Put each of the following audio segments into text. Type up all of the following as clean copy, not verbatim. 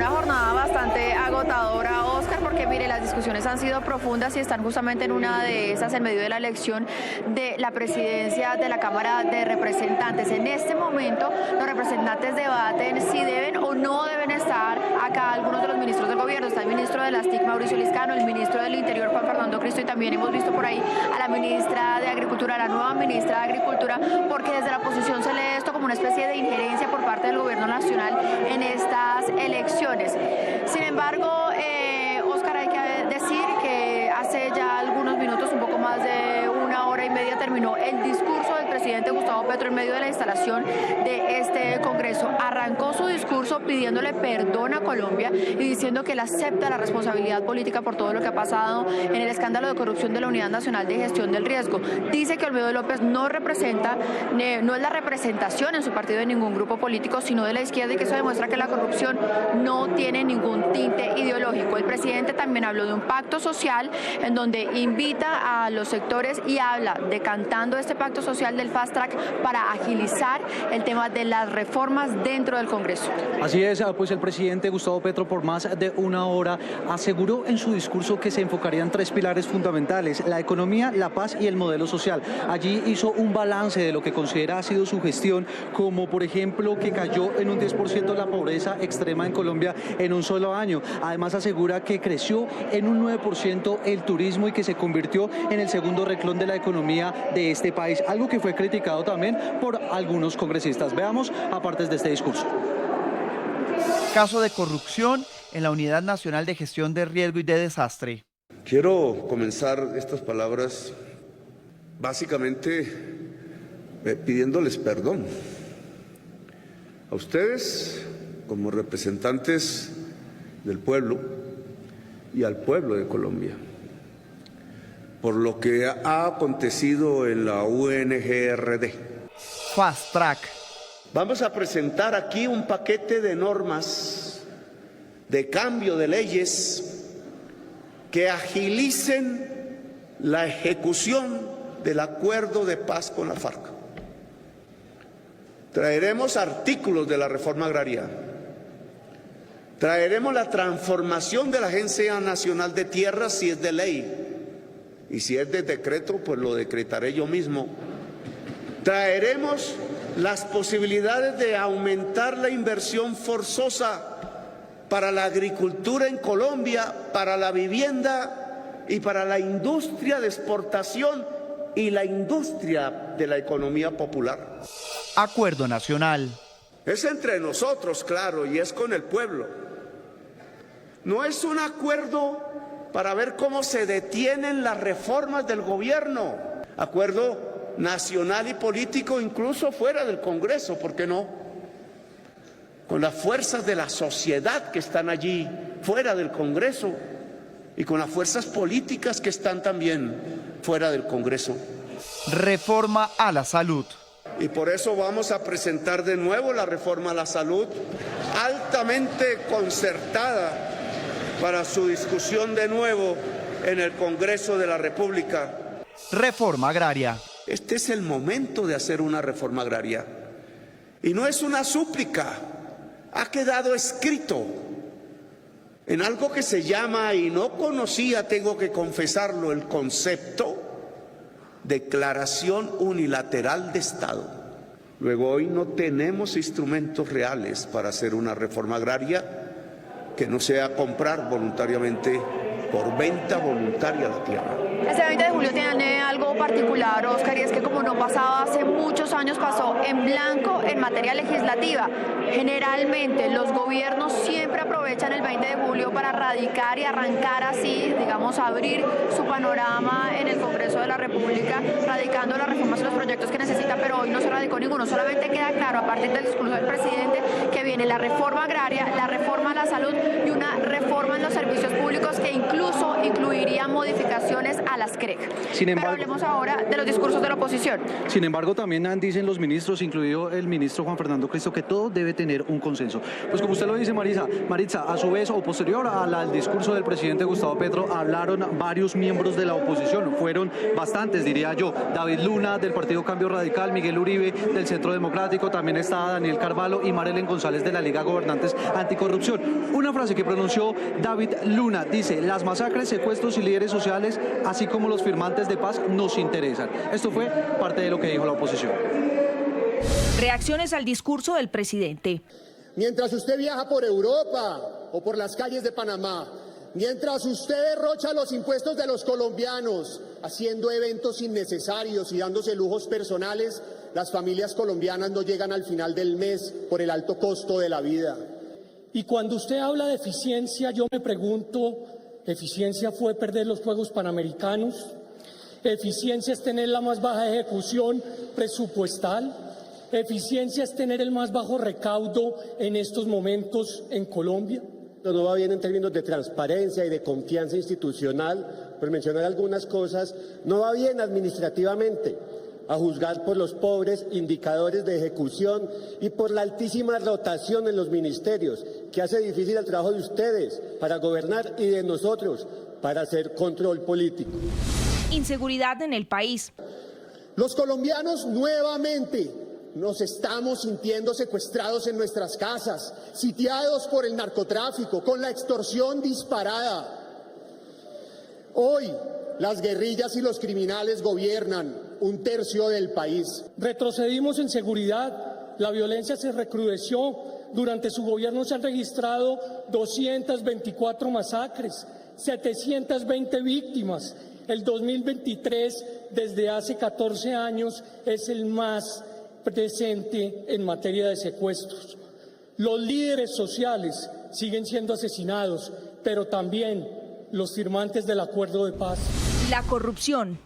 una jornada bastante agotadora, Oscar, porque mire, las discusiones han sido profundas y están justamente en una de esas en medio de la elección de la presidencia de la Cámara de Representantes. En este momento, los representantes debaten si deben o no deben estar acá algunos de los ministros del gobierno. Está el ministro de las TIC, Mauricio Liscano, el ministro del Interior, Juan Fernando Cristo, y también hemos visto por ahí a la ministra de Agricultura, la nueva ministra de Agricultura, porque desde la oposición se lee esto como una especie de injerencia por parte del gobierno nacional en estas elecciones. Sin embargo, Oscar, hay que decir que hace ya algunos minutos, un poco más de una hora y media, terminó el discurso del presidente Gustavo Petro en medio de la instalación de este Congreso. Arrancó su discurso pidiéndole perdón a Colombia y diciendo que él acepta la responsabilidad política por todo lo que ha pasado en el escándalo de corrupción de la Unidad Nacional de Gestión del Riesgo. Dice que Olmedo López no es la representación en su partido de ningún grupo político, sino de la izquierda, y que eso demuestra que la corrupción no tiene ningún tinte ideológico. El presidente también habló de un pacto social en donde invita a los sectores y habla, decantando este pacto social, del fast track para agilizar el tema de las reformas dentro del Congreso. Así es, pues el presidente Gustavo Petro por más de una hora aseguró en su discurso que se enfocarían tres pilares fundamentales: la economía, la paz y el modelo social. Allí hizo un balance de lo que considera ha sido su gestión, como por ejemplo que cayó en un 10% la pobreza extrema en Colombia en un solo año. Además asegura que creció en un 9% el turismo y que se convirtió en el segundo renglón de la economía de este país, algo que fue criticado también por algunos congresistas. Veamos apartes de este discurso. Caso de corrupción en la Unidad Nacional de Gestión de Riesgo y de Desastre. Quiero comenzar estas palabras básicamente pidiéndoles perdón a ustedes como representantes del pueblo y al pueblo de Colombia por lo que ha acontecido en la UNGRD. Fast Track. Vamos a presentar aquí un paquete de normas de cambio de leyes que agilicen la ejecución del acuerdo de paz con la FARC. Traeremos artículos de la reforma agraria. Traeremos la transformación de la Agencia Nacional de Tierras si es de ley. Y si es de decreto, pues lo decretaré yo mismo. Traeremos las posibilidades de aumentar la inversión forzosa para la agricultura en Colombia, para la vivienda y para la industria de exportación y la industria de la economía popular. Acuerdo nacional. Es entre nosotros, claro, y es con el pueblo. No es un acuerdo para ver cómo se detienen las reformas del gobierno. Acuerdo nacional y político, incluso fuera del Congreso, ¿por qué no? Con las fuerzas de la sociedad que están allí, fuera del Congreso, y con las fuerzas políticas que están también fuera del Congreso. Reforma a la salud. Y por eso vamos a presentar de nuevo la reforma a la salud, altamente concertada, para su discusión de nuevo en el Congreso de la República. Reforma agraria. Este es el momento de hacer una reforma agraria. Y no es una súplica, ha quedado escrito en algo que se llama, y no conocía, tengo que confesarlo, el concepto Declaración Unilateral de Estado. Luego, hoy no tenemos instrumentos reales para hacer una reforma agraria que no sea comprar voluntariamente, por venta voluntaria la tierra. Este 20 de julio tiene algo particular, Oscar, y es que como no pasaba hace muchos años, pasó en blanco en materia legislativa. Generalmente los gobiernos siempre aprovechan el 20 de julio para radicar y arrancar así, digamos, abrir su panorama en el Congreso de la República, radicando las reformas y los proyectos que necesita, pero hoy no se radicó ninguno. Solamente queda claro a partir del discurso del presidente que viene la reforma agraria, la reforma a la salud y una reforma en los servicios públicos que incluso incluiría modificaciones a las CREG. Sin embargo, pero hablemos ahora de los discursos de la oposición. Sin embargo, también dicen los ministros, incluido el ministro Juan Fernando Cristo, que todo debe tener un consenso. Pues como usted lo dice, Maritza, a su vez, o posterior al discurso del presidente Gustavo Petro, hablaron varios miembros de la oposición. Fueron bastantes, diría yo. David Luna, del Partido Cambio Radical, Miguel Uribe, del Centro Democrático, también está Daniel Carvalho y Marelen González, de la Liga Gobernantes Anticorrupción. Una frase que pronunció David Luna, dice: las masacres, secuestros y líderes sociales, así como los firmantes de paz, nos interesan. Esto fue parte de lo que dijo la oposición. Reacciones al discurso del presidente. Mientras usted viaja por Europa o por las calles de Panamá, mientras usted derrocha los impuestos de los colombianos, haciendo eventos innecesarios y dándose lujos personales, las familias colombianas no llegan al final del mes por el alto costo de la vida. Y cuando usted habla de eficiencia, yo me pregunto, ¿eficiencia fue perder los Juegos Panamericanos? ¿Eficiencia es tener la más baja ejecución presupuestal? ¿Eficiencia es tener el más bajo recaudo en estos momentos en Colombia? No va bien en términos de transparencia y de confianza institucional, por mencionar algunas cosas, no va bien administrativamente, a juzgar por los pobres indicadores de ejecución y por la altísima rotación en los ministerios, que hace difícil el trabajo de ustedes para gobernar y de nosotros para hacer control político. Inseguridad en el país. Los colombianos nuevamente nos estamos sintiendo secuestrados en nuestras casas, sitiados por el narcotráfico, con la extorsión disparada. Hoy, las guerrillas y los criminales gobiernan un tercio del país. Retrocedimos en seguridad, la violencia se recrudeció, durante su gobierno se han registrado 224 masacres, 720 víctimas. El 2023, desde hace 14 años, es el más presente en materia de secuestros. Los líderes sociales siguen siendo asesinados, pero también los firmantes del acuerdo de paz. La corrupción.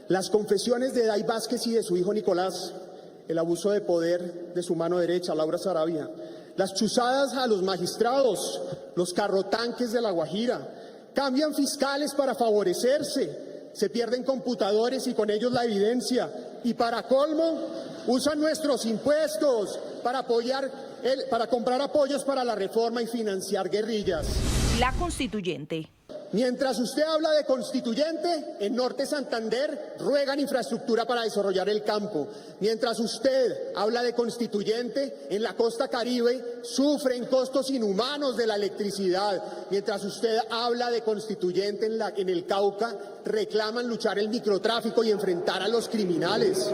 Las confesiones de Day Vázquez y de su hijo Nicolás, el abuso de poder de su mano derecha, Laura Sarabia, las chuzadas a los magistrados, los carrotanques de La Guajira, cambian fiscales para favorecerse, se pierden computadores y con ellos la evidencia, y para colmo usan nuestros impuestos para comprar apoyos para la reforma y financiar guerrillas. La constituyente. Mientras usted habla de constituyente, en Norte Santander ruegan infraestructura para desarrollar el campo. Mientras usted habla de constituyente, en la costa Caribe sufren costos inhumanos de la electricidad. Mientras usted habla de constituyente en el Cauca, reclaman luchar el microtráfico y enfrentar a los criminales.